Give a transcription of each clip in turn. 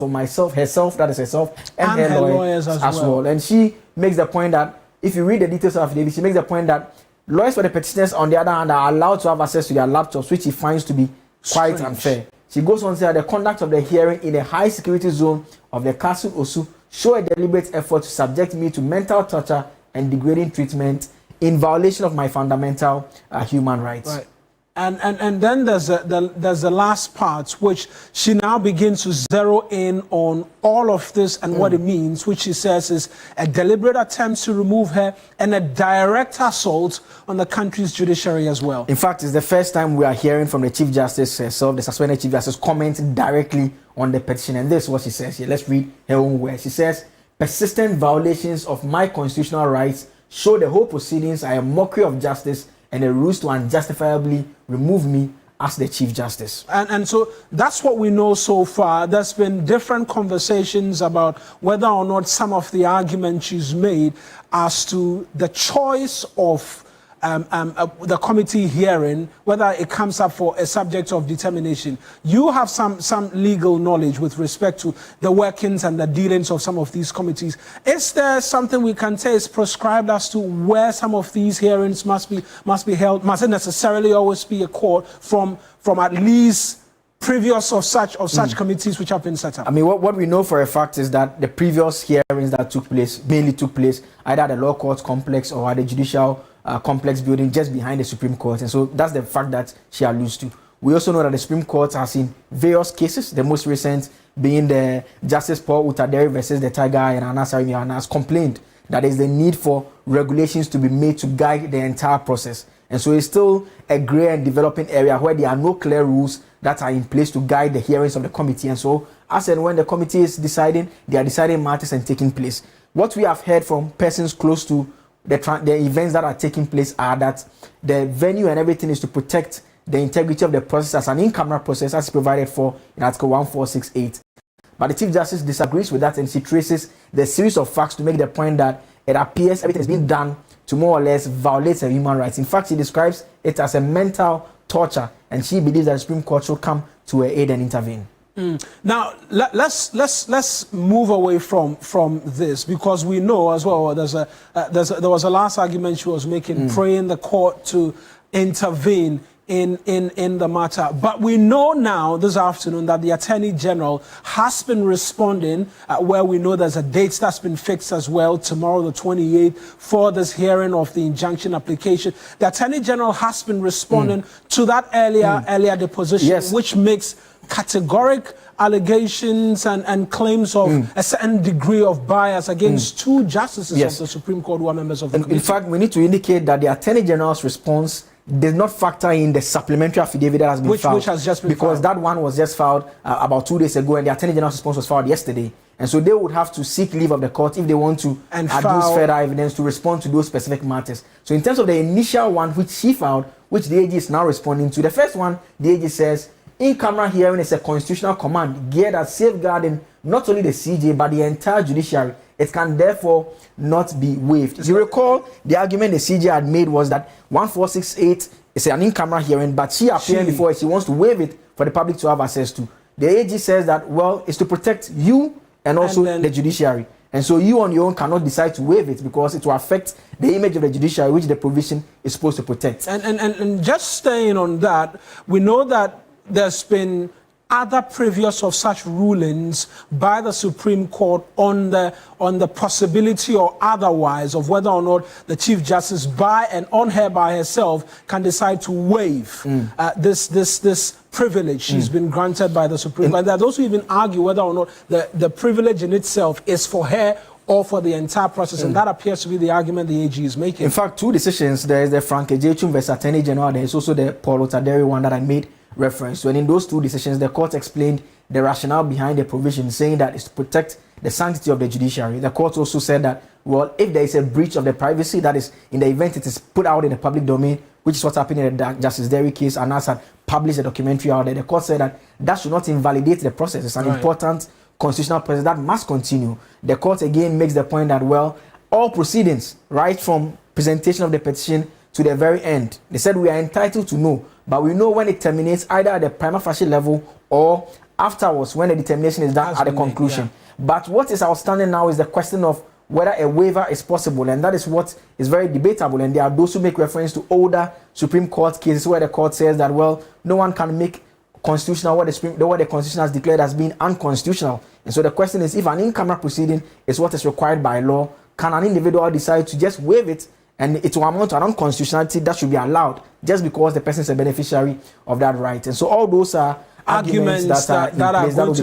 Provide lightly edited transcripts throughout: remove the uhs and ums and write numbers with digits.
for myself, herself, that is herself, and her lawyers as well. And she makes the point that if you read the details of the affidavit, she makes the point that lawyers for the petitioners, on the other hand, are allowed to have access to their laptops, which she finds to be quite unfair. She goes on to say that the conduct of the hearing in a high security zone of the Castle Osu show a deliberate effort to subject me to mental torture and degrading treatment in violation of my fundamental human rights. Right. And then there's the last part, which she now begins to zero in on all of this and what it means, which she says is a deliberate attempt to remove her and a direct assault on the country's judiciary as well. In fact, it's the first time we are hearing from the Chief Justice herself, the suspended Chief Justice, commenting directly on the petition. And this is what she says here. Let's read her own words. She says, persistent violations of my constitutional rights show the whole proceedings are a mockery of justice and a ruse to unjustifiably remove me as the Chief Justice. And so that's what we know so far. There's been different conversations about whether or not some of the arguments she's made as to the choice of the committee hearing, whether it comes up for a subject of determination. You have some legal knowledge with respect to the workings and the dealings of some of these committees. Is there something we can say is prescribed as to where some of these hearings must be held? Must it necessarily always be a court from at least previous of such committees which have been set up? I mean, what we know for a fact is that the previous hearings that mainly took place either at the law court complex or at the judicial complex building just behind the Supreme Court. And so that's the fact that she alludes to. We also know that the Supreme Court has seen various cases, the most recent being the Justice Paul Utaderi versus the Tiger and Anas Arimi, and has complained that there is the need for regulations to be made to guide the entire process. And so it's still a grey and developing area where there are no clear rules that are in place to guide the hearings of the committee. And so as and when the committee is deciding, they are deciding matters and taking place. What we have heard from persons close to the events that are taking place are that the venue and everything is to protect the integrity of the process as an in-camera process as provided for in Article 1468. But the Chief Justice disagrees with that, and she traces the series of facts to make the point that it appears everything is being done to more or less violate her human rights. In fact, she describes it as a mental torture, and she believes that the Supreme Court should come to her aid and intervene. Now let's move away from this, because we know as well there was a last argument she was making, praying the court to intervene in the matter. But we know now this afternoon that the Attorney General has been responding, where we know there's a date that's been fixed as well, tomorrow the 28th, for this hearing of the injunction application. The Attorney General has been responding to that earlier deposition, yes, which makes categoric allegations and claims of a certain degree of bias against two justices of the Supreme Court who are members of the committee. In fact, we need to indicate that the Attorney General's response does not factor in the supplementary affidavit that has been filed. Which has just been because filed. That one was just filed about 2 days ago, and the Attorney General's response was filed yesterday. And so they would have to seek leave of the court if they want to adduce further evidence to respond to those specific matters. So in terms of the initial one which she filed, which the AG is now responding to, the first one, the AG says, in-camera hearing is a constitutional command geared at safeguarding not only the CJ but the entire judiciary. It can therefore not be waived. You recall the argument the CJ had made was that 1468 is an in-camera hearing, but she appeared before it. She wants to waive it for the public to have access to. The AG says that, well, it's to protect you and also the judiciary. And so you on your own cannot decide to waive it because it will affect the image of the judiciary, which the provision is supposed to protect. And just staying on that, we know that there's been other previous of such rulings by the Supreme Court on the possibility or otherwise of whether or not the Chief Justice by herself can decide to waive this privilege she's been granted by the Supreme Court. There are those who even argue whether or not the privilege in itself is for her or for the entire process, and that appears to be the argument the AG is making. In fact, two decisions. There is the Frank Ejechum versus Attorney General. There is also the Paul Otaderi one that I made reference to. And in those two decisions, the court explained the rationale behind the provision, saying that it's to protect the sanctity of the judiciary. The court also said that, well, if there is a breach of the privacy, that is, in the event it is put out in the public domain, which is what's happening in the Justice Derry case, and has had published a documentary out there, the court said that that should not invalidate the process. It's an important constitutional process that must continue. The court again makes the point that, well, all proceedings, right from presentation of the petition to the very end, they said we are entitled to know, but we know when it terminates either at the prima facie level or afterwards when the determination is done at the conclusion. But what is outstanding now is the question of whether a waiver is possible, and that is what is very debatable. And there are those who make reference to older Supreme Court cases where the court says that, well, no one can make constitutional what the Constitution has declared as being unconstitutional. And so the question is, if an in-camera proceeding is what is required by law, can an individual decide to just waive it and it will amount to an unconstitutionality that should be allowed just because the person is a beneficiary of that right? And so all those are arguments that are going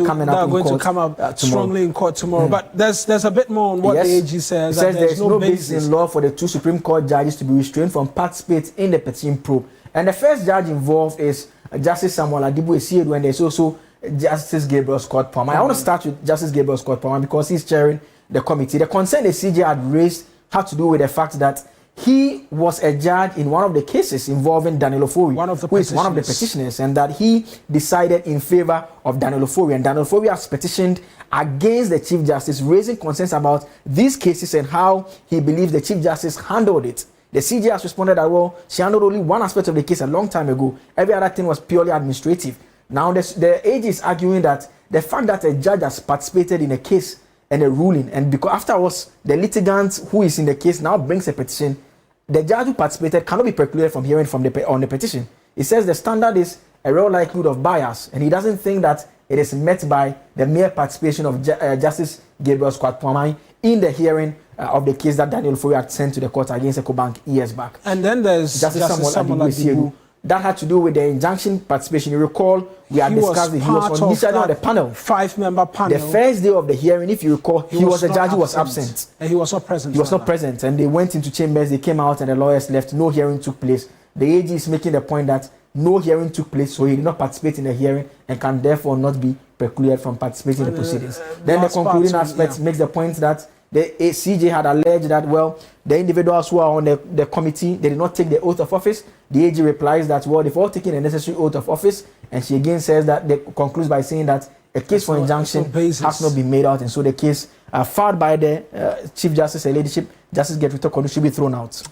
to come up strongly in court tomorrow. But there's a bit more on what the AG says. It says there's no basis in law for the 2 Supreme Court judges to be restrained from participating in the petition probe. And the first judge involved is Justice Samuel Adibu Esiedu, and there's also Justice Gabriel Scott Palmer. I want to start with Justice Gabriel Scott Palmer because he's chairing the committee. The concern the CJ had raised had to do with the fact that he was a judge in one of the cases involving Daniel Ofori, who is one of the petitioners, and that he decided in favor of Daniel Ofori. And Daniel Ofori has petitioned against the Chief Justice, raising concerns about these cases and how he believes the Chief Justice handled it. The CJ has responded that, well, she handled only one aspect of the case a long time ago. Every other thing was purely administrative. Now, the AG is arguing that the fact that a judge has participated in a case and a ruling, and because afterwards the litigant who is in the case now brings a petition, the judge who participated cannot be precluded from hearing on the petition. It says the standard is a real likelihood of bias, and he doesn't think that it is met by the mere participation of Justice Gabriel Scott Palmer in the hearing of the case that Daniel Ofori had sent to the court against EcoBank years back. And then there's Justice Samuel Adibu. That had to do with the injunction participation. You recall, we had discussed it. He was initially on the panel. 5-member panel. The first day of the hearing, if you recall, he was the judge who was absent. And he was not present. He was not present. And they went into chambers, they came out, and the lawyers left. No hearing took place. The AG is making the point that no hearing took place, so he did not participate in the hearing and can therefore not be precluded from participating in the proceedings. Then the concluding aspect makes the point that the CJ had alleged that, well, the individuals who are on the committee, they did not take the oath of office. The AG replies that, well, they've all taken the necessary oath of office. And she again says that, they concludes by saying that a case for injunction has not been made out. And so the case filed by the Chief Justice, her ladyship, Justice Gertrude Kodu, should be thrown out.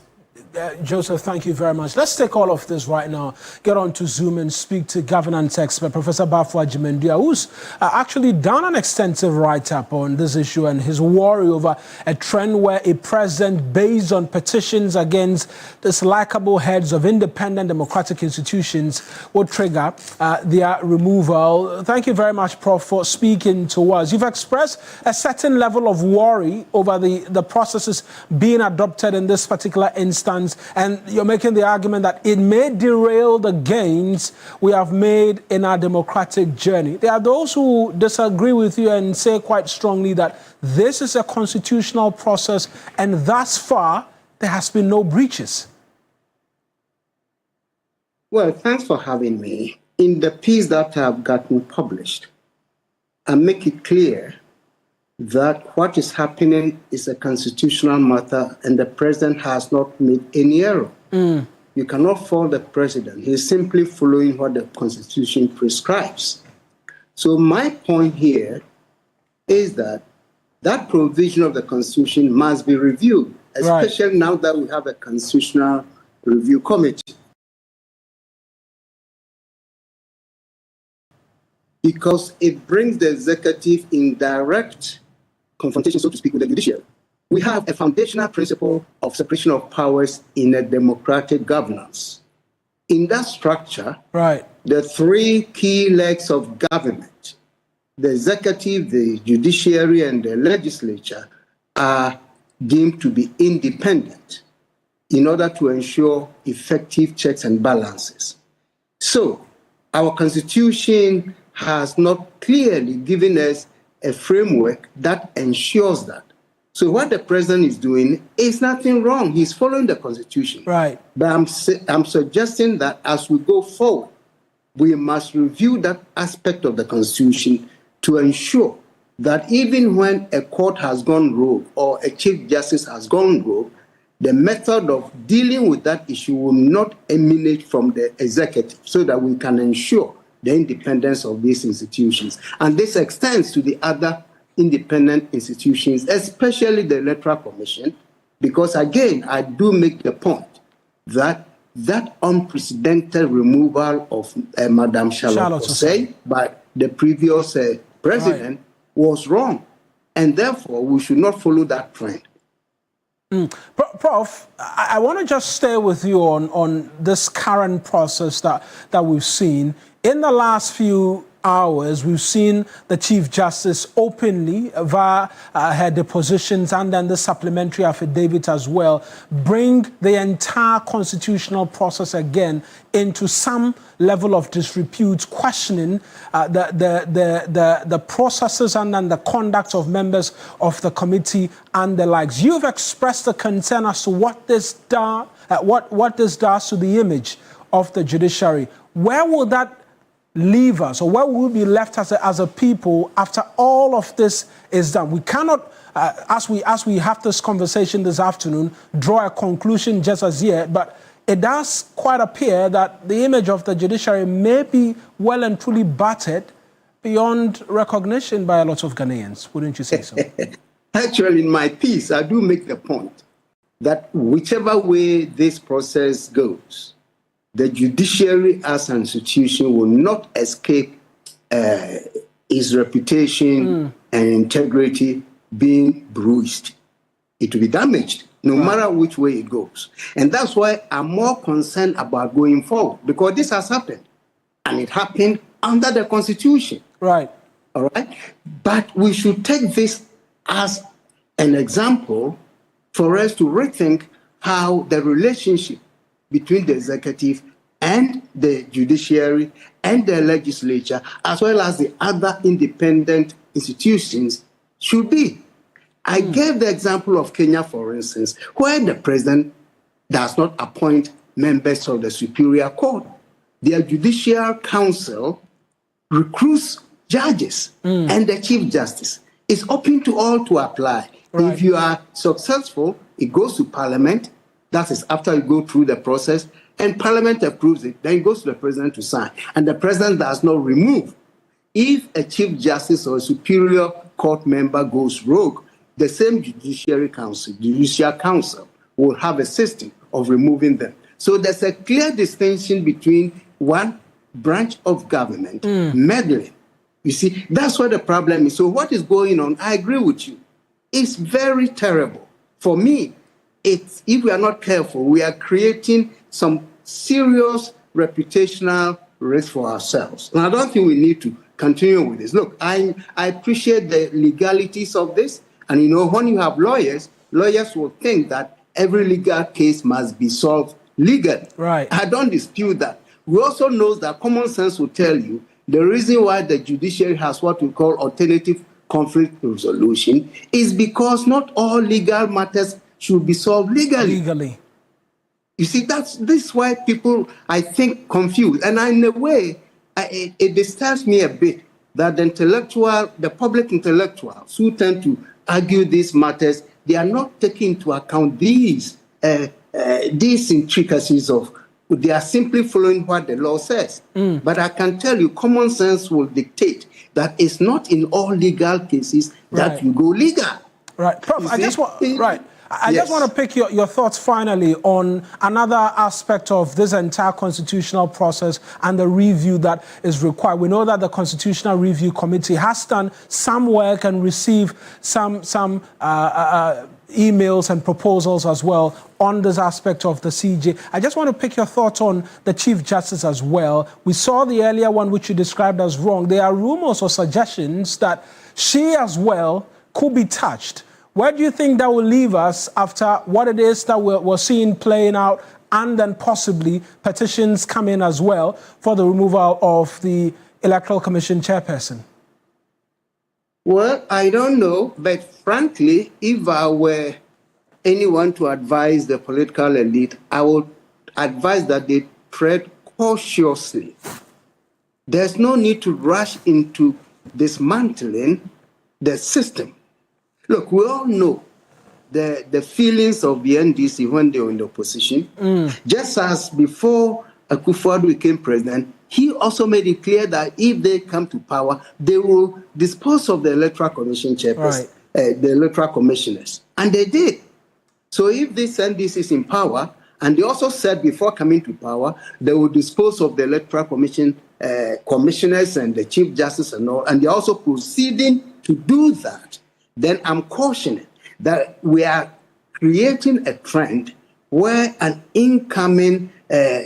Joseph, thank you very much. Let's take all of this right now, get on to Zoom and speak to governance expert Professor Bafwa Jemendua, who's actually done an extensive write-up on this issue and his worry over a trend where a president, based on petitions against these likable heads of independent democratic institutions, will trigger their removal. Thank you very much, Prof, for speaking to us. You've expressed a certain level of worry over the processes being adopted in this particular instance, and you're making the argument that it may derail the gains we have made in our democratic journey. There are those who disagree with you and say quite strongly that this is a constitutional process and thus far there has been no breaches. Well, thanks for having me. In the piece that I've gotten published, I make it clear that what is happening is a constitutional matter and the president has not made any error. You cannot fault the president. He's simply following what the Constitution prescribes. So my point here is that that provision of the Constitution must be reviewed, especially now that we have a Constitutional Review Committee. Because it brings the executive in direct confrontation, so to speak, with the judiciary. We have a foundational principle of separation of powers in a democratic governance. In that structure, the 3 key legs of government, the executive, the judiciary, and the legislature, are deemed to be independent in order to ensure effective checks and balances. So our Constitution has not clearly given us a framework that ensures that. So what the president is doing is nothing wrong. He's following the Constitution. But I'm suggesting that as we go forward, we must review that aspect of the Constitution to ensure that even when a court has gone rogue or a chief justice has gone rogue, the method of dealing with that issue will not emanate from the executive, so that we can ensure the independence of these institutions. And this extends to the other independent institutions, especially the Electoral Commission, because again, I do make the point that that unprecedented removal of Madame Charlotte Osei by the previous president was wrong. And therefore, we should not follow that trend. Prof, I want to just stay with you on this current process that we've seen. In the last few hours, we've seen the Chief Justice openly, via her depositions and then the supplementary affidavit as well, bring the entire constitutional process again into some level of disrepute, questioning the processes and then the conduct of members of the committee and the likes. You've expressed a concern as to what this does to the image of the judiciary. Where will that leave us, or where will we be left as a people after all of this is done? We cannot, as we have this conversation this afternoon, draw a conclusion just as yet, but it does quite appear that the image of the judiciary may be well and truly battered beyond recognition by a lot of Ghanaians. Wouldn't you say so? Actually, in my piece, I do make the point that whichever way this process goes, the judiciary as an institution will not escape its reputation and integrity being bruised. It will be damaged, no matter which way it goes. And that's why I'm more concerned about going forward, because this has happened. And it happened under the Constitution. Right. All right? But we should take this as an example for us to rethink how the relationship between the executive and the judiciary and the legislature, as well as the other independent institutions, should be. I gave the example of Kenya, for instance, where the president does not appoint members of the Superior Court. Their Judicial Council recruits judges and the Chief Justice. It's open to all to apply. Right. If you are successful, it goes to Parliament. That is after you go through the process, and Parliament approves it. Then it goes to the president to sign. And the president does not remove. If a Chief Justice or a Superior Court member goes rogue, the same Judicial Council will have a system of removing them. So there's a clear distinction between one branch of government meddling. You see, that's what the problem is. So what is going on, I agree with you. It's very terrible. For me, if we are not careful, we are creating some serious reputational risk for ourselves. And I don't think we need to continue with this. Look, I appreciate the legalities of this. And, you know, when you have lawyers will think that every legal case must be solved legally. Right. I don't dispute that. We also know that common sense will tell you the reason why the judiciary has what we call alternative conflict resolution is because not all legal matters should be solved legally. You see, this is why people, I think, confused. And in a way, it disturbs me a bit that the public intellectuals who tend to argue these matters, they are not taking into account these intricacies of, they are simply following what the law says. But I can tell you, common sense will dictate that it's not in all legal cases that you go legal. Right. Prof, I just want to pick your thoughts finally on another aspect of this entire constitutional process and the review that is required. We know that the Constitutional Review Committee has done some work and received some emails and proposals as well on this aspect of the CJ. I just want to pick your thoughts on the Chief Justice as well. We saw the earlier one which you described as wrong. There are rumors or suggestions that she as well could be touched. Where do you think that will leave us after what it is that we're seeing playing out, and then possibly petitions come in as well for the removal of the Electoral Commission chairperson? Well, I don't know, but frankly, if I were anyone to advise the political elite, I would advise that they tread cautiously. There's no need to rush into dismantling the system. Look, we all know the feelings of the NDC when they were in the opposition. Just as before Akufo-Addo became president, he also made it clear that if they come to power, they will dispose of the Electoral Commission chairperson, the Electoral Commissioners. And they did. So if this NDC is in power, and they also said before coming to power, they will dispose of the Electoral Commission commissioners and the Chief Justice and all, and they're also proceeding to do that, then I'm cautioning that we are creating a trend where an incoming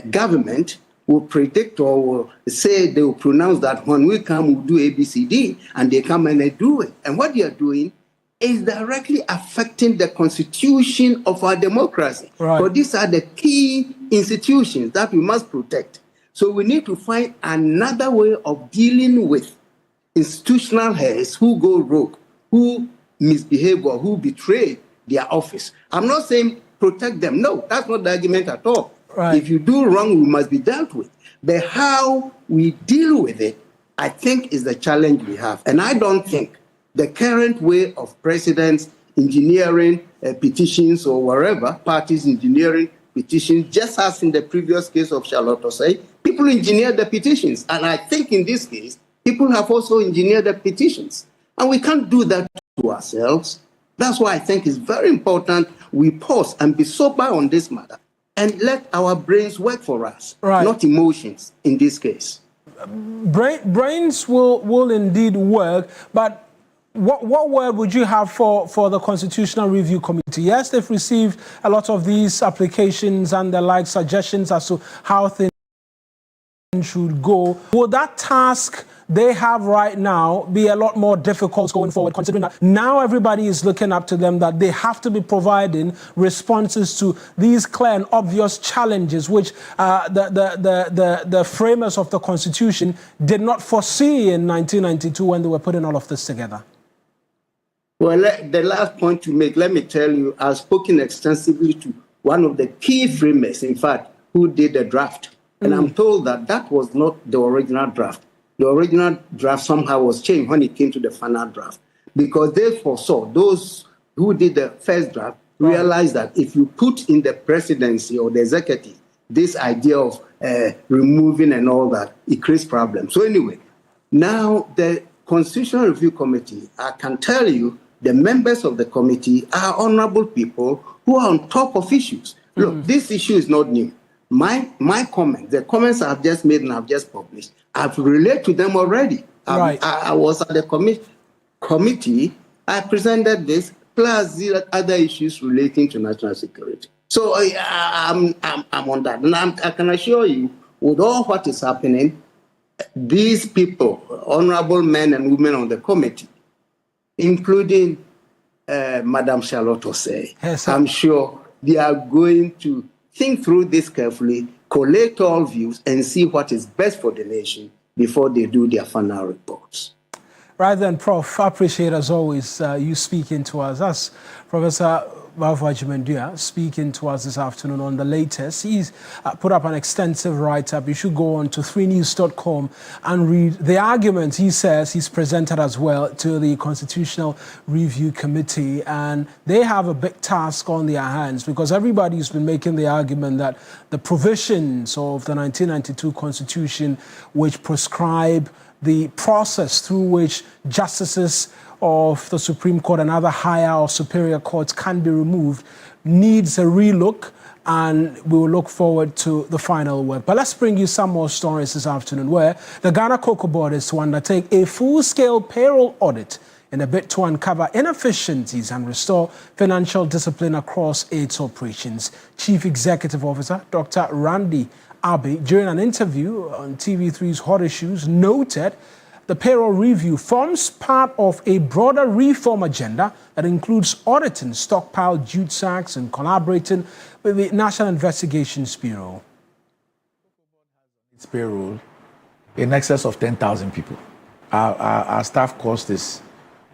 government will predict or will say, they will pronounce that when we come, we'll do ABCD, and they come and they do it. And what they are doing is directly affecting the constitution of our democracy. Right. But these are the key institutions that we must protect. So we need to find another way of dealing with institutional heads who go rogue, who misbehave or who betray their office. I'm not saying protect them. No, that's not the argument at all. Right. If you do wrong, we must be dealt with. But how we deal with it, I think, is the challenge we have. And I don't think the current way of presidents engineering petitions or wherever, parties engineering petitions, just as in the previous case of Charlotte Osei, people engineer the petitions. And I think in this case, people have also engineered the petitions. And we can't do that to ourselves. That's why I think it's very important we pause and be sober on this matter and let our brains work for us, right, not emotions in this case. Brains will indeed work, but what word would you have for the Constitutional Review Committee? Yes, they've received a lot of these applications and the like suggestions as to how things should go. Will that task they have right now be a lot more difficult going forward, considering that now everybody is looking up to them, that they have to be providing responses to these clear and obvious challenges which the framers of the Constitution did not foresee in 1992 when they were putting all of this together? Well, the last point to make, let me tell you, I've spoken extensively to one of the key framers, in fact, who did the draft. And I'm told that that was not the original draft. The original draft somehow was changed when it came to the final draft, because they foresaw, those who did the first draft realized that if you put in the presidency or the executive this idea of removing and all that, it creates problems. So anyway, now the Constitutional Review Committee, I can tell you, the members of the committee are honorable people who are on top of issues. Look, this issue is not new. My comments, the comments I've just made and I've just published, I've related to them already. Right. I was at the committee, I presented this, plus the other issues relating to national security. So I'm on that. And I can assure you, with all what is happening, these people, honorable men and women on the committee, including Madam Charlotte Osei, yes, I'm sure they are going to think through this carefully, collect all views, and see what is best for the nation before they do their final reports. Right then, Prof, I appreciate, as always, you speaking to us. That's Professor Balfour-Agyeman-Duah speaking to us this afternoon on the latest. He's put up an extensive write-up. You should go on to 3news.com and read the arguments he says he's presented as well to the Constitutional Review Committee. And they have a big task on their hands, because everybody's been making the argument that the provisions of the 1992 Constitution, which prescribe the process through which justices of the Supreme Court and other higher or superior courts can be removed, needs a relook, and we will look forward to the final word. But let's bring you some more stories this afternoon, where the Ghana Cocoa Board is to undertake a full-scale payroll audit in a bid to uncover inefficiencies and restore financial discipline across its operations. Chief Executive Officer Dr. Randy Abbey, during an interview on TV3's Hot Issues, noted the payroll review forms part of a broader reform agenda that includes auditing stockpile jute sacks and collaborating with the National Investigations Bureau. Its payroll in excess of 10,000 people. Our staff cost is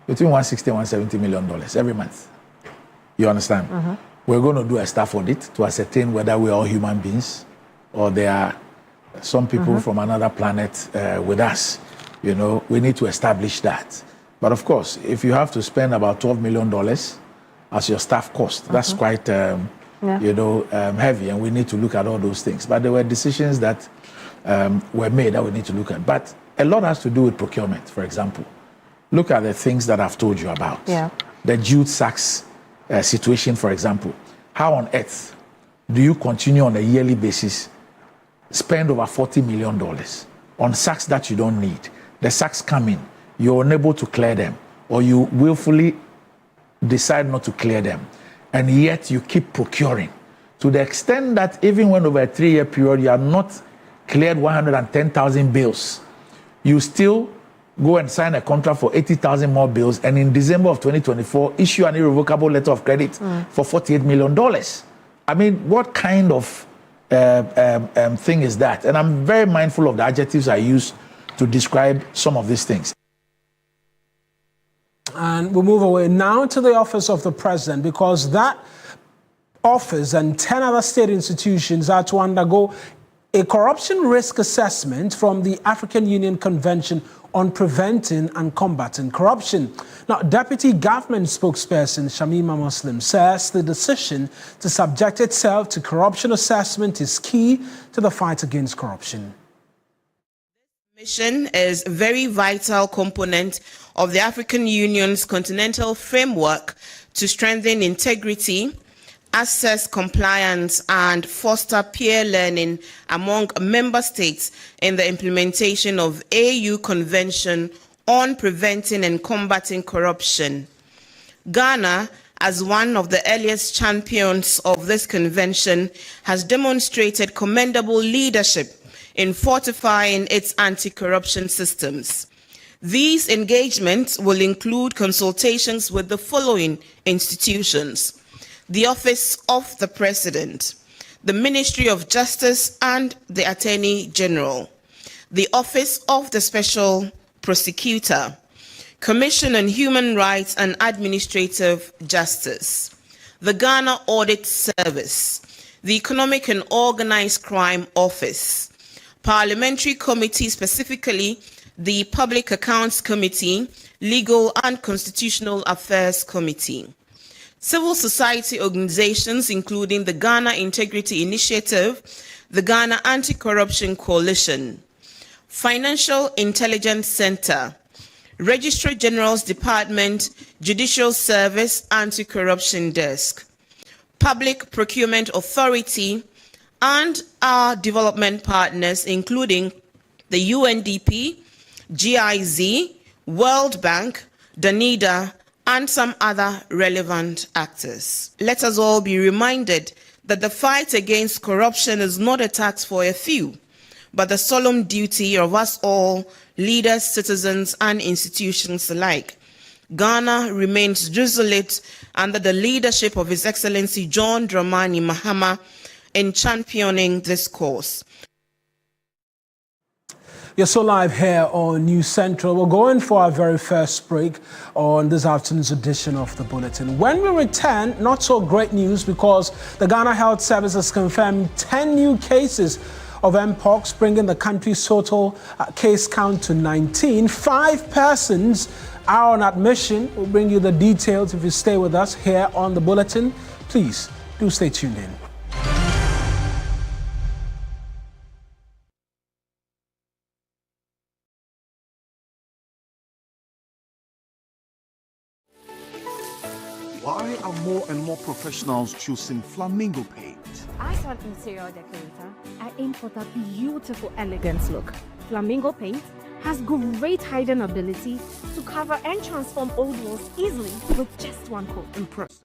between $160 and $170 million every month. You understand? We're going to do a staff audit to ascertain whether we're all human beings or there are some people from another planet with us. You know, we need to establish that. But of course, if you have to spend about $12 million as your staff cost, that's quite, heavy, and we need to look at all those things. But there were decisions that were made that we need to look at. But a lot has to do with procurement, for example. Look at the things that I've told you about. Yeah. The jute sacks situation, for example. How on earth do you continue on a yearly basis, spend over $40 million on sacks that you don't need. The sacks come in, you're unable to clear them, or you willfully decide not to clear them, and yet you keep procuring to the extent that even when over a 3-year period you have not cleared 110,000 bills, you still go and sign a contract for 80,000 more bills, and in December of 2024 issue an irrevocable letter of credit for $48 million. I mean, what kind of thing is that? And I'm very mindful of the adjectives I use to describe some of these things. And we'll move away now to the office of the president, because that office and 10 other state institutions are to undergo a corruption risk assessment from the African Union Convention on Preventing and Combating Corruption. Now, Deputy Government Spokesperson Shamima Muslim says the decision to subject itself to corruption assessment is key to the fight against corruption. Mission is a very vital component of the African Union's continental framework to strengthen integrity, assess compliance, and foster peer learning among member states in the implementation of AU Convention on Preventing and Combating Corruption. Ghana, as one of the earliest champions of this convention, has demonstrated commendable leadership in fortifying its anti-corruption systems. These engagements will include consultations with the following institutions: the Office of the President, the Ministry of Justice and the Attorney General, the Office of the Special Prosecutor, Commission on Human Rights and Administrative Justice, the Ghana Audit Service, the Economic and Organized Crime Office, Parliamentary Committee, specifically the Public Accounts Committee, Legal and Constitutional Affairs Committee, civil society organizations including the Ghana Integrity Initiative, the Ghana Anti-Corruption Coalition, Financial Intelligence Center, Registrar General's Department, Judicial Service Anti-Corruption Desk, Public Procurement Authority, and our development partners including the UNDP, GIZ, World Bank, Danida, and some other relevant actors. Let us all be reminded that the fight against corruption is not a task for a few, but the solemn duty of us all, leaders, citizens, and institutions alike. Ghana remains resolute under the leadership of His Excellency John Dramani Mahama in championing this cause. You're so live here on News Central. We're going for our very first break on this afternoon's edition of the Bulletin. When we return, not so great news, because the Ghana Health Service has confirmed 10 new cases of Mpox, bringing the country's total case count to 19. 5 persons are on admission. We'll bring you the details if you stay with us here on the Bulletin. Please do stay tuned in. Why are more and more professionals choosing Flamingo paint? As an interior decorator, I aim for that beautiful, elegant look. Flamingo paint has great hiding ability to cover and transform old walls easily with just one coat. Impressive.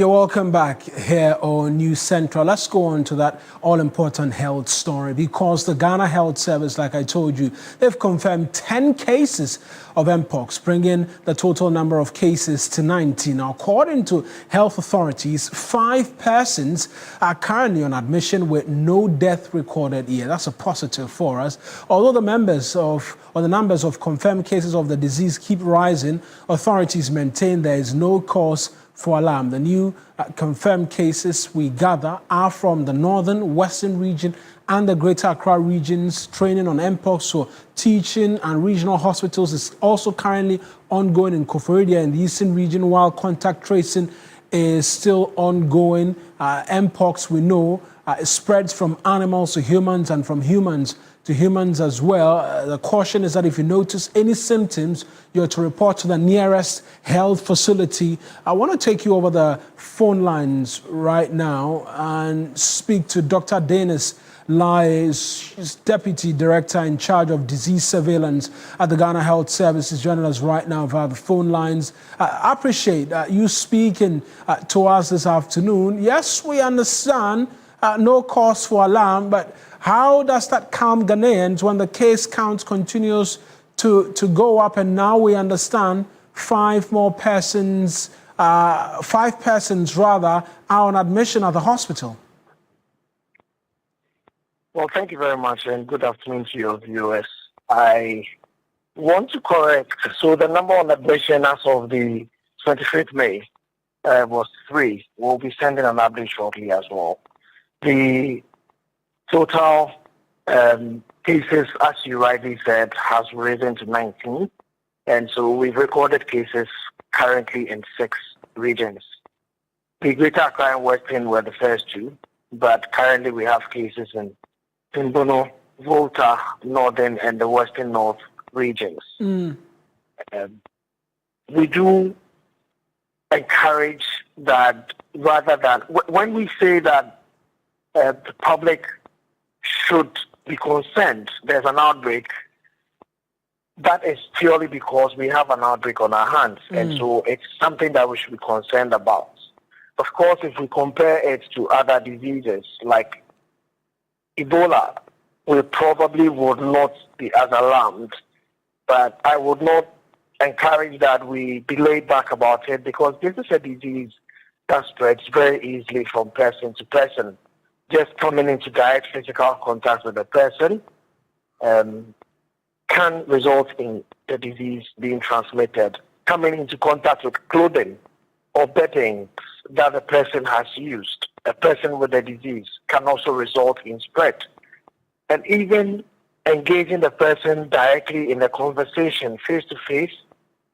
You're welcome back here on News Central. Let's go on to that all-important health story, because the Ghana Health Service, like I told you, they've confirmed 10 cases of Mpox, bringing the total number of cases to 19. Now, according to health authorities, 5 persons are currently on admission with no death recorded yet. That's a positive for us. Although the numbers of confirmed cases of the disease keep rising, authorities maintain there is no cause for alarm. The new confirmed cases we gather are from the northern, western region and the Greater Accra regions. Training on Mpox, so teaching and regional hospitals is also currently ongoing in Koforidua in the eastern region, while contact tracing is still ongoing. Mpox, we know, it spreads from animals to humans and from humans to humans as well. The caution is that if you notice any symptoms, you're to report to the nearest health facility. I want to take you over the phone lines right now and speak to Dr. Dennis Lai. She's Deputy Director in charge of disease surveillance at the Ghana Health Services, joining us right now via the phone lines. I appreciate you speaking to us this afternoon. Yes, we understand no cause for alarm, but how does that calm Ghanaians when the case count continues to go up, and now we understand 5 persons are on admission at the hospital? Well, thank you very much, and good afternoon to your viewers. I want to correct. So the number on admission as of the 25th May was 3. We'll be sending an update shortly as well. The total cases, as you rightly said, has risen to 19. And so we've recorded cases currently in 6 regions. The Greater Accra and Western were the first 2, but currently we have cases in Bono, Volta, Northern, and the Western North regions. We do encourage that, rather than, when we say that the public should be concerned there's an outbreak, that is purely because we have an outbreak on our hands. And so it's something that we should be concerned about. Of course, if we compare it to other diseases like Ebola, we probably would not be as alarmed, but I would not encourage that we be laid back about it, because this is a disease that spreads very easily from person to person. Just coming into direct physical contact with a person can result in the disease being transmitted. Coming into contact with clothing or bedding that the person has used, a person with the disease, can also result in spread. And even engaging the person directly in a conversation face to face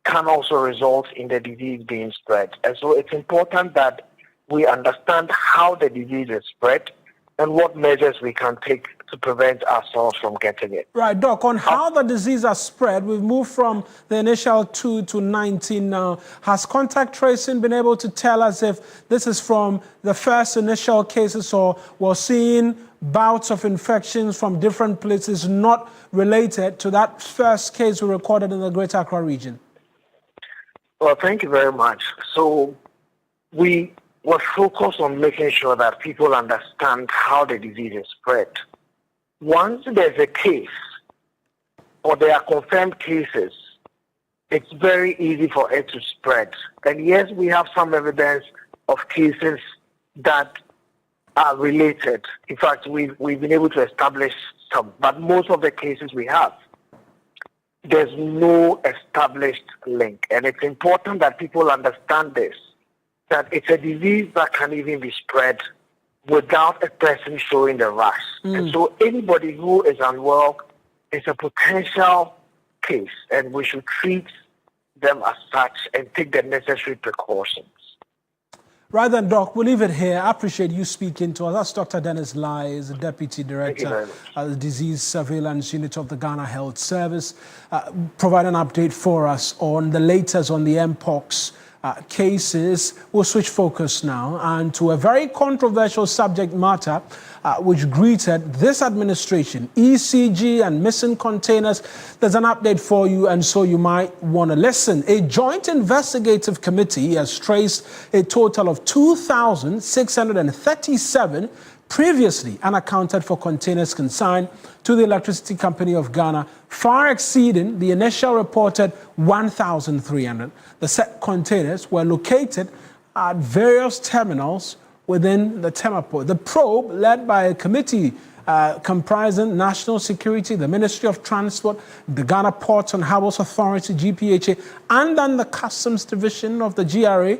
can also result in the disease being spread. And so it's important that we understand how the disease is spread and what measures we can take to prevent ourselves from getting it. Right, Doc, on how the disease has spread, we've moved from the initial 2 to 19 now. Has contact tracing been able to tell us if this is from the first initial cases, or we're seeing bouts of infections from different places not related to that first case we recorded in the Greater Accra region? Well, thank you very much. So we were focused on making sure that people understand how the disease is spread. Once there's a case or there are confirmed cases, it's very easy for it to spread. And yes, we have some evidence of cases that are related. In fact, we've been able to establish some, but most of the cases we have, there's no established link. And it's important that people understand this, that it's a disease that can even be spread without a person showing the rash. And so anybody who is unwell is a potential case, and we should treat them as such and take the necessary precautions. Right then, Doc, we'll leave it here. I appreciate you speaking to us. That's Dr. Dennis Lai, is the Deputy Director of the Disease Surveillance Unit of the Ghana Health Service. Provide an update for us on the latest on the Mpox cases. We'll switch focus now and to a very controversial subject matter which greeted this administration, ECG and missing containers. There's an update for you, and so you might want to listen. A joint investigative committee has traced a total of 2,637 previously unaccounted for containers consigned to the Electricity Company of Ghana, far exceeding the initial reported 1,300. The set containers were located at various terminals within the Temaport. The probe, led by a committee comprising National Security, the Ministry of Transport, the Ghana Ports and Harbours Authority, GPHA, and then the Customs Division of the GRA,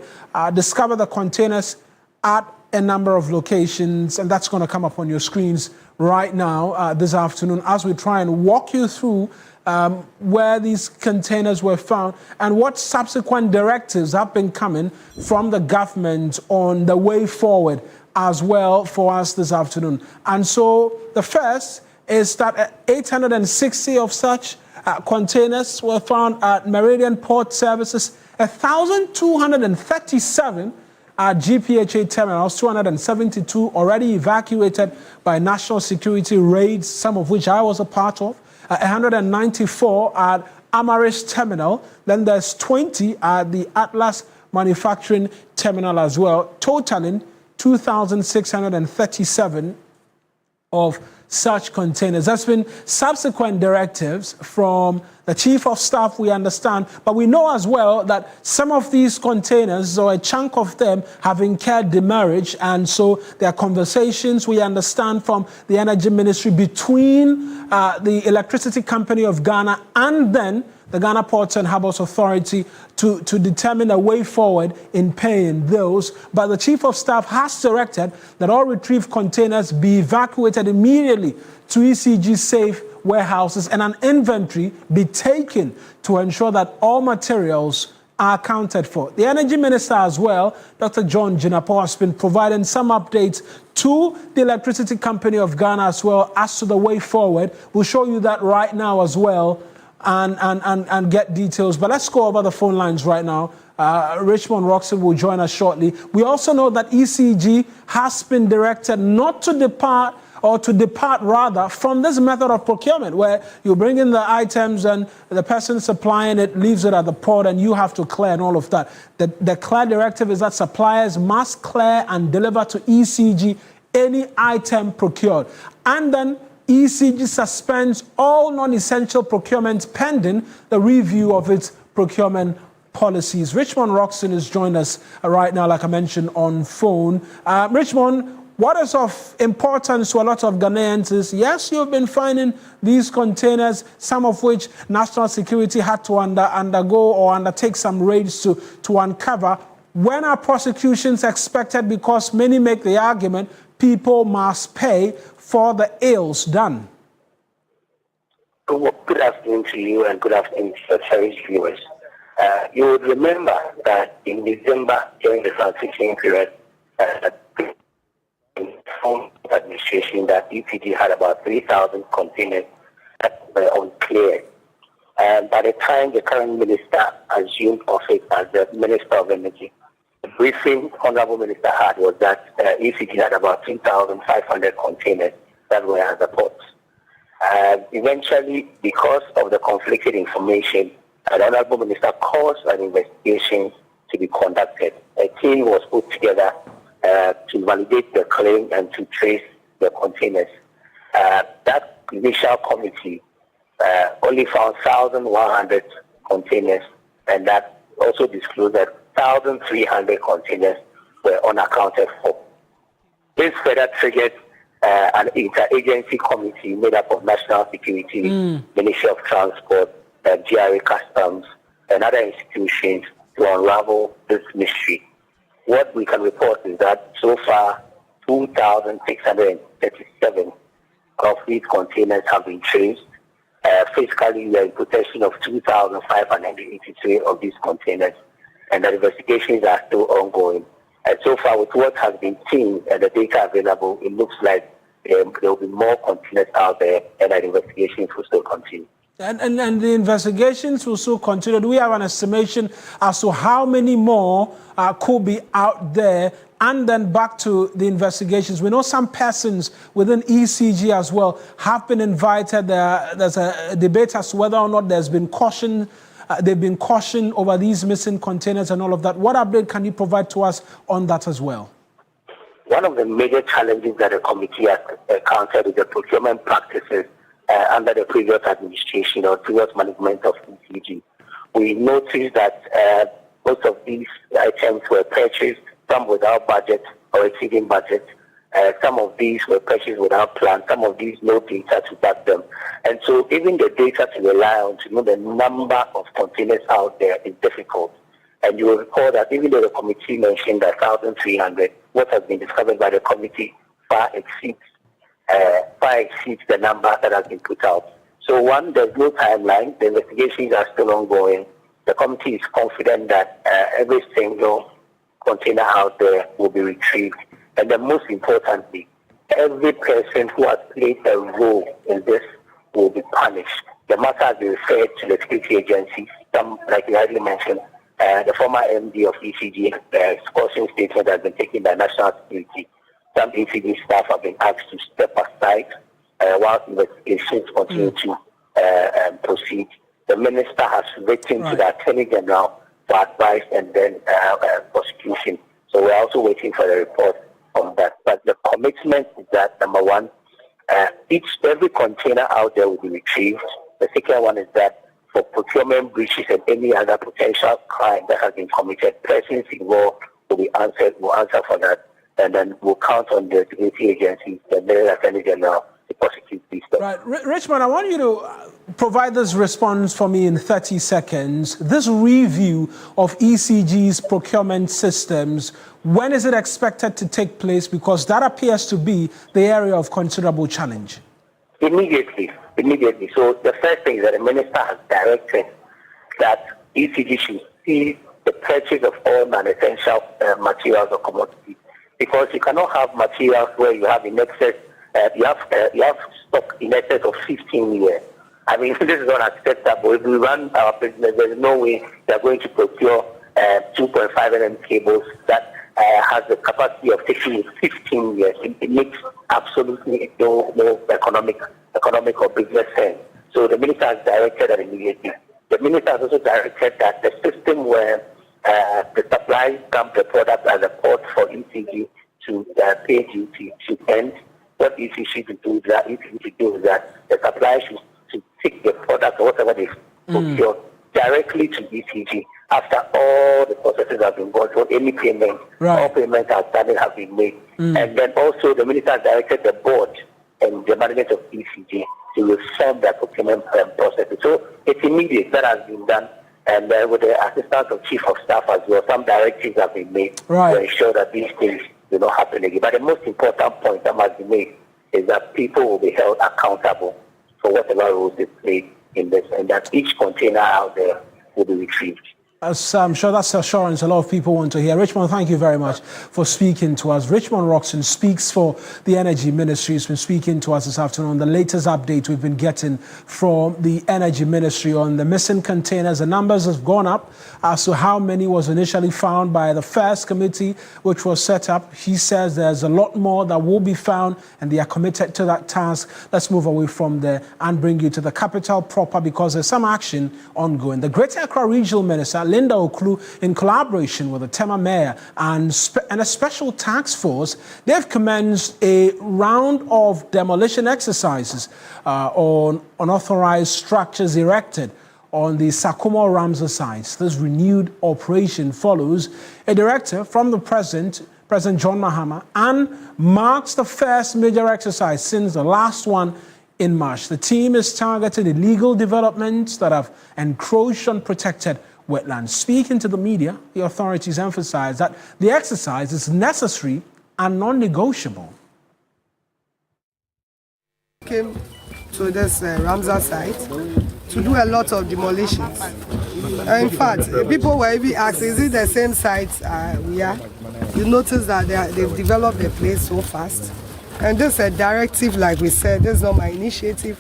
discovered the containers at a number of locations, and that's going to come up on your screens right now this afternoon as we try and walk you through where these containers were found and what subsequent directives have been coming from the government on the way forward as well for us this afternoon. And so the first is that 860 of such containers were found at Meridian Port Services, 1,237 at GPHA terminals, 272 already evacuated by national security raids, some of which I was a part of, 194 at Amaris Terminal, then there's 20 at the Atlas Manufacturing Terminal as well, totaling 2,637 of such containers. There's been subsequent directives from the Chief of Staff, we understand, but we know as well that some of these containers, or a chunk of them, have incurred demurrage, and so there are conversations, we understand, from the Energy Ministry between the Electricity Company of Ghana and then the Ghana Ports and Harbours Authority to determine a way forward in paying those. But the Chief of Staff has directed that all retrieved containers be evacuated immediately to ECG safe warehouses and an inventory be taken to ensure that all materials are accounted for. The Energy Minister as well, Dr. John Jinapor, has been providing some updates to the Electricity Company of Ghana as well as to the way forward. We'll show you that right now as well and get details. But let's go over the phone lines right now. Richmond Roxon will join us shortly. We also know that ECG has been directed not to depart, or to depart rather, from this method of procurement where you bring in the items and the person supplying it leaves it at the port and you have to clear and all of that. The clear directive is that suppliers must clear and deliver to ECG any item procured. And then ECG suspends all non-essential procurement pending the review of its procurement policies. Richmond Roxon has joined us right now, like I mentioned, on phone. Richmond, what is of importance to a lot of Ghanaians is, yes, you've been finding these containers, some of which national security had to undergo or undertake some raids to uncover. When are prosecutions expected? Because many make the argument people must pay for the ills done. Good afternoon to you and good afternoon to your cherished viewers. You would remember that in December, during the transition period, from administration that EPG had about 3,000 containers that were uncleared. And by the time the current minister assumed office as the Minister of Energy, the briefing Honorable Minister had was that ECG had about 2,500 containers that were at the ports. Eventually, because of the conflicted information, the Honorable Minister caused an investigation to be conducted. A team was put together to validate the claim and to trace the containers. That initial committee only found 1,100 containers, and that also disclosed that 1,300 containers were unaccounted for. This further triggered an interagency committee made up of National Security, Ministry of Transport, GRA Customs, and other institutions to unravel this mystery. What we can report is that so far, 2,637 of these containers have been traced. Physically, we are in possession of 2,583 of these containers, and the investigations are still ongoing. And so far, with what has been seen and the data available, it looks like there will be more containers out there, and that investigations will still continue. And the investigations will still continue. Do we have an estimation as to how many more could be out there? And then back to the investigations. We know some persons within ECG as well have been invited. There's a debate as to whether or not there's been caution. They've been cautioned over these missing containers and all of that. What update can you provide to us on that as well? One of the major challenges that the committee has encountered is the procurement practices under the previous administration or previous management of ECG. We noticed that most of these items were purchased, some without budget or exceeding budget. Some of these were purchased without plan. Some of these no data to back them. And so even the data to rely on to know the number of containers out there is difficult. And you will recall that even though the committee mentioned that 1,300, what has been discovered by the committee far exceeds the number that has been put out. So one, there's no timeline. The investigations are still ongoing. The committee is confident that every single container out there will be retrieved. And then most importantly, every person who has played a role in this will be punished. The matter has been referred to the security agencies. Some, like you already mentioned, the former MD of ECG, caution statement has been taken by National Security. Some ECG staff have been asked to step aside while investigations continue to proceed. The minister has written to the Attorney General for advice and then prosecution. So we're also waiting for the report on that. But the commitment is that, number one, every container out there will be retrieved. The second one is that for procurement breaches and any other potential crime that has been committed, persons involved will answer for that. And then we'll count on the security agencies, the Attorney General, to prosecute these things. Right. Richmond, I want you to provide this response for me in 30 seconds. This review of ECG's procurement systems, when is it expected to take place? Because that appears to be the area of considerable challenge. Immediately. So the first thing is that the minister has directed that ECG should see the purchase of all non-essential materials or commodities. Because you cannot have materials where you have in excess, you have stock in excess of 15 years. I mean, this is not acceptable. If we run our business, there's no way they're going to procure 2.5 mm cables that has the capacity of taking 15 years. It makes absolutely no economic or business sense. So the minister has directed that immediately. The minister has also directed that the system where the suppliers dump the product at the port for ECG to pay duty should end. What ECG should do is that the supplier should take the product or whatever they procure directly to ECG after all the processes have been gone through, any payment, all payments outstanding have been made. And then also the minister has directed the board and the management of ECG to reform their procurement processes. So it's immediate. That has been done. And with the assistance of chief of staff as well, some directives have been made to ensure that these things do not happen again. But the most important point that must be made is that people will be held accountable for whatever roles they play in this, and that each container out there will be retrieved. As I'm sure that's assurance a lot of people want to hear. Richmond, thank you very much for speaking to us. Richmond Roxon speaks for the Energy Ministry. He's been speaking to us this afternoon on the latest update we've been getting from the Energy Ministry on the missing containers. The numbers have gone up as to how many was initially found by the first committee, which was set up. He says there's a lot more that will be found, and they are committed to that task. Let's move away from there and bring you to the capital proper, because there's some action ongoing. The Greater Accra Regional Minister, Linda Oklu, in collaboration with the Tema Mayor and a special task force, they've commenced a round of demolition exercises on unauthorized structures erected on the Sakumo Ramsar sites. This renewed operation follows a directive from the President John Mahama, and marks the first major exercise since the last one in March. The team is targeting illegal developments that have encroached on protected wetlands. Speaking to the media, the authorities emphasize that the exercise is necessary and non-negotiable. Came to this Ramsar site to do a lot of demolitions. In fact, people were even asked, is it the same site we are? You notice that they've developed the place so fast. And this is a directive, like we said, this is not my initiative.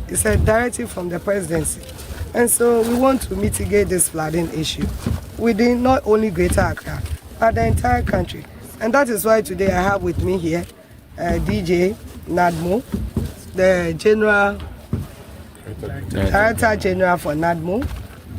It's a directive from the presidency. And so we want to mitigate this flooding issue within not only Greater Accra, but the entire country. And that is why today I have with me here DJ NADMO, the Director General for NADMO.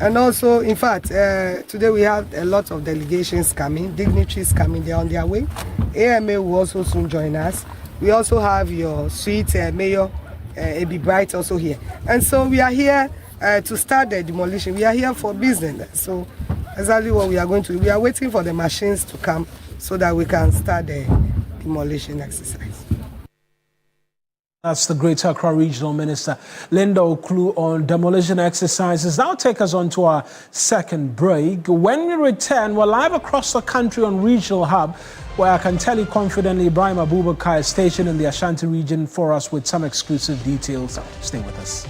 And also, in fact, today we have a lot of delegations coming, dignitaries coming, they're on their way. AMA will also soon join us. We also have your sweet Mayor Abi Bright also here. And so we are here to start the demolition. We are here for business. So exactly what we are going to do. We are waiting for the machines to come so that we can start the demolition exercise. That's the Greater Accra Regional Minister, Linda Oklu, on demolition exercises. Now take us on to our second break. When we return, we're live across the country on Regional Hub, where I can tell you confidently Ibrahim Abubakar is stationed in the Ashanti region for us with some exclusive details. Stay with us.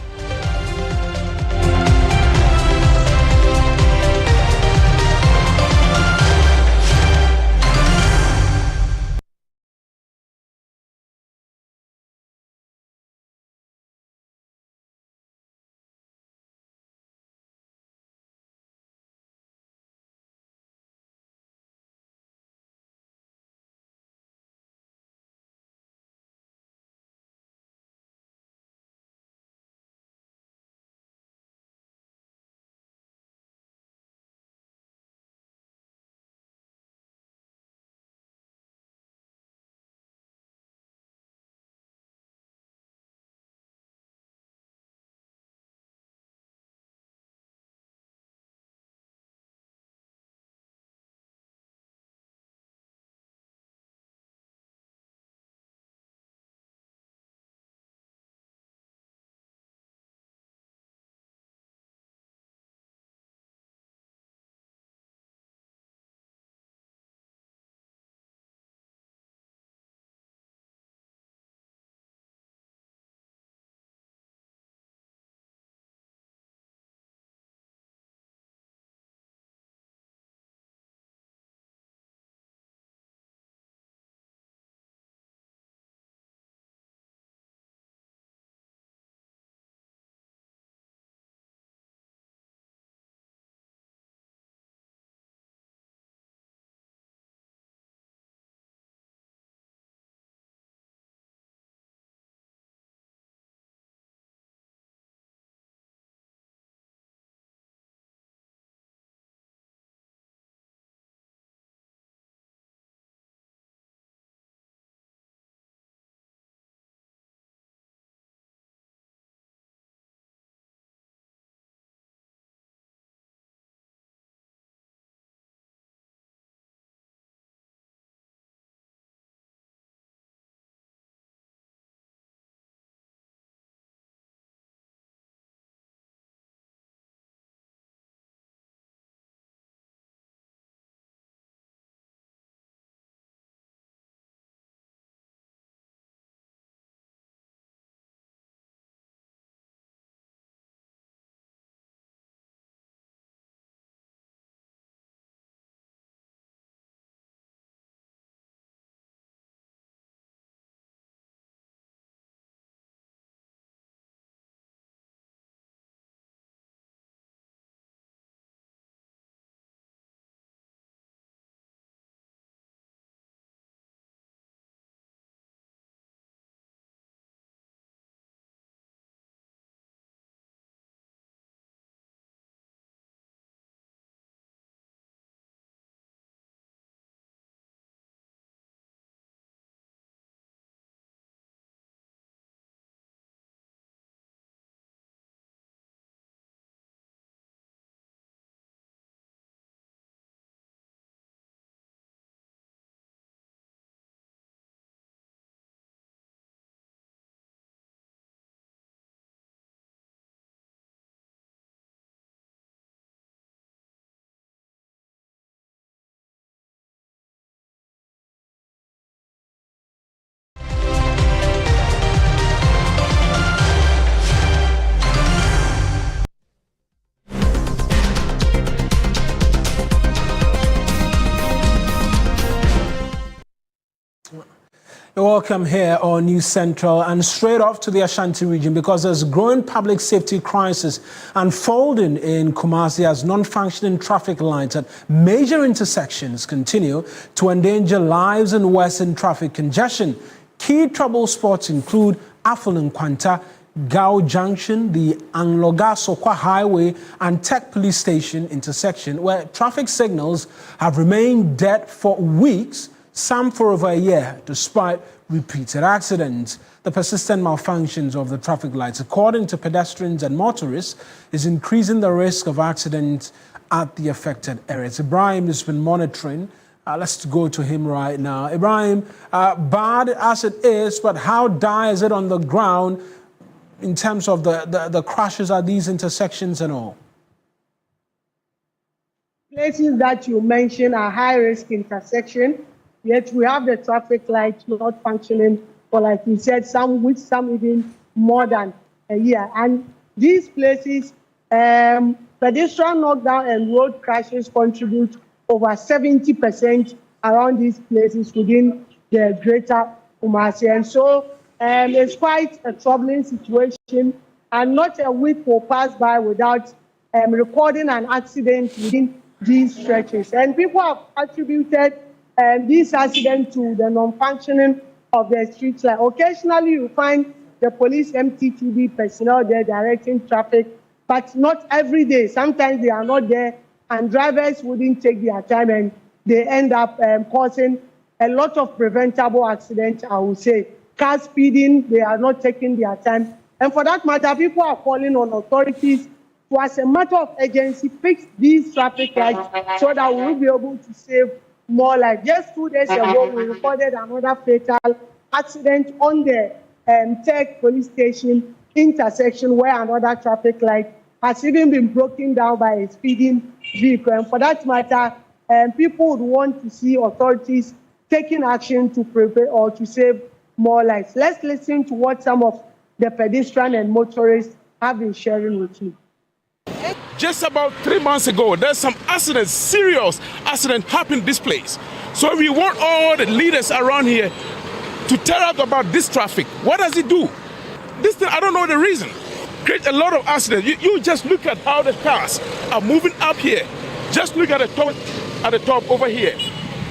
Welcome here on News Central and straight off to the Ashanti region because there's a growing public safety crisis unfolding in Kumasi as non-functioning traffic lights at major intersections continue to endanger lives and worsen traffic congestion. Key trouble spots include Aful Nkwanta, Gao Junction, the Angloga-Sokwa Highway and Tech Police Station intersection where traffic signals have remained dead for weeks, some for over a year, despite repeated accidents. The persistent malfunctions of the traffic lights, according to pedestrians and motorists, is increasing the risk of accidents at the affected areas. Ibrahim has been monitoring. Let's go to him right now. Ibrahim, bad as it is, but how dire is it on the ground in terms of the crashes at these intersections and all? Places that you mentioned are high-risk intersections. Yet we have the traffic lights not functioning for, like you said, some even more than a year. And these places, pedestrian knockdown and road crashes contribute over 70% around these places within the greater Kumasi. And so it's quite a troubling situation. And not a week will pass by without recording an accident within these stretches. And people have attributed this accident to the non-functioning of the streets. Like occasionally you find the police MTTB personnel there directing traffic, but not every day. Sometimes they are not there and drivers wouldn't take their time and they end up causing a lot of preventable accidents, I would say. Car speeding, they are not taking their time. And for that matter, people are calling on authorities to, as a matter of urgency, fix these traffic lights so that we will be able to save more lives. Just 2 days ago, we recorded another fatal accident on the Tech Police Station intersection where another traffic light has even been broken down by a speeding vehicle. And for that matter, people would want to see authorities taking action to prevent or to save more lives. Let's listen to what some of the pedestrians and motorists have been sharing with you. Just about 3 months ago, there's some accidents, serious accident happened in this place. So we want all the leaders around here to tell us about this traffic. What does it do? This thing, I don't know the reason. Create a lot of accidents. You just look at how the cars are moving up here. Just look at the top over here.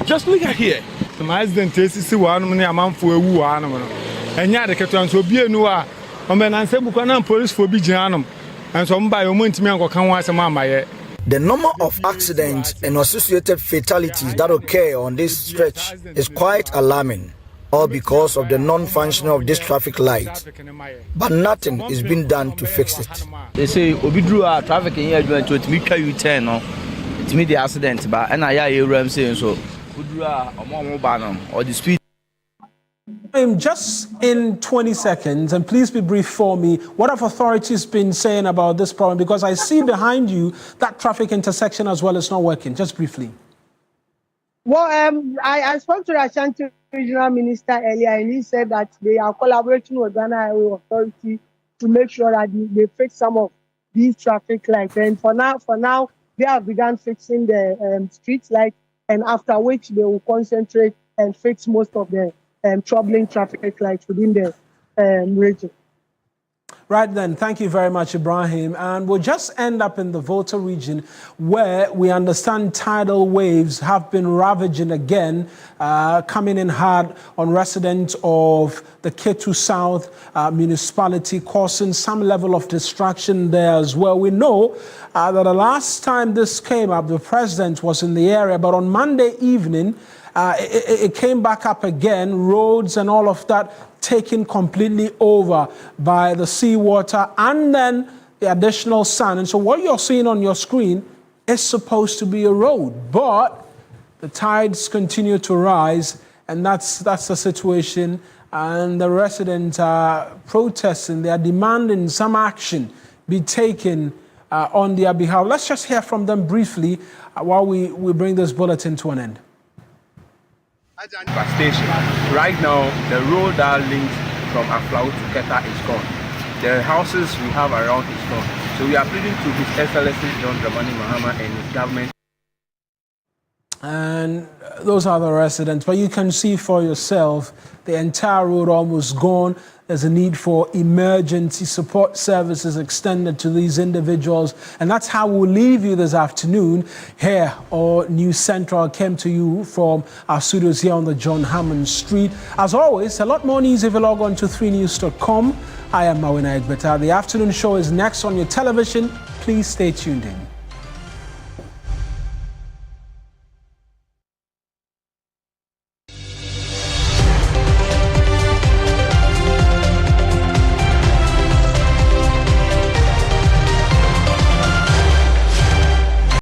Just look at here. Some accident is one a man for a woo animal. And yet the captain will be a new one. And say Buchanan police for Bijanum. And some by a month, the number of accidents and associated fatalities that occur on this stretch is quite alarming, all because of the non-functioning of this traffic light. But nothing is being done to fix it. They say, we drew our traffic in here to make you turn to meet the accident, but and I am saying so. We drew our mobile or the speed. Just in 20 seconds, and please be brief for me, what have authorities been saying about this problem? Because I see behind you that traffic intersection as well is not working. Just briefly. Well, I spoke to the Ashanti Regional Minister earlier, and he said that they are collaborating with Ghana Highway Authority to make sure that they fix some of these traffic lights. And for now, they have begun fixing the street lights, and after which they will concentrate and fix most of the troubling traffic lights within the region. Right then, thank you very much, Ibrahim. And we'll just end up in the Volta region where we understand tidal waves have been ravaging again, coming in hard on residents of the Ketu South municipality, causing some level of distraction there as well. We know that the last time this came up, the president was in the area, but on Monday evening, it came back up again, roads and all of that taken completely over by the seawater and then the additional sun. And so what you're seeing on your screen is supposed to be a road, but the tides continue to rise, and that's the situation. And the residents are protesting. They are demanding some action be taken on their behalf. Let's just hear from them briefly while we bring this bulletin to an end. Station. Right now, the road that links from Aflau to Keta is gone. The houses we have around is gone. So we are pleading to His Excellency John Dramani Mahama and his government. And those are the residents. But you can see for yourself, the entire road almost gone. There's a need for emergency support services extended to these individuals. And that's how we'll leave you this afternoon here on News Central. Came to you from our studios here on the John Hammond Street. As always, a lot more news if you log on to 3news.com. I am Mawina Egbeta. The afternoon show is next on your television. Please stay tuned in.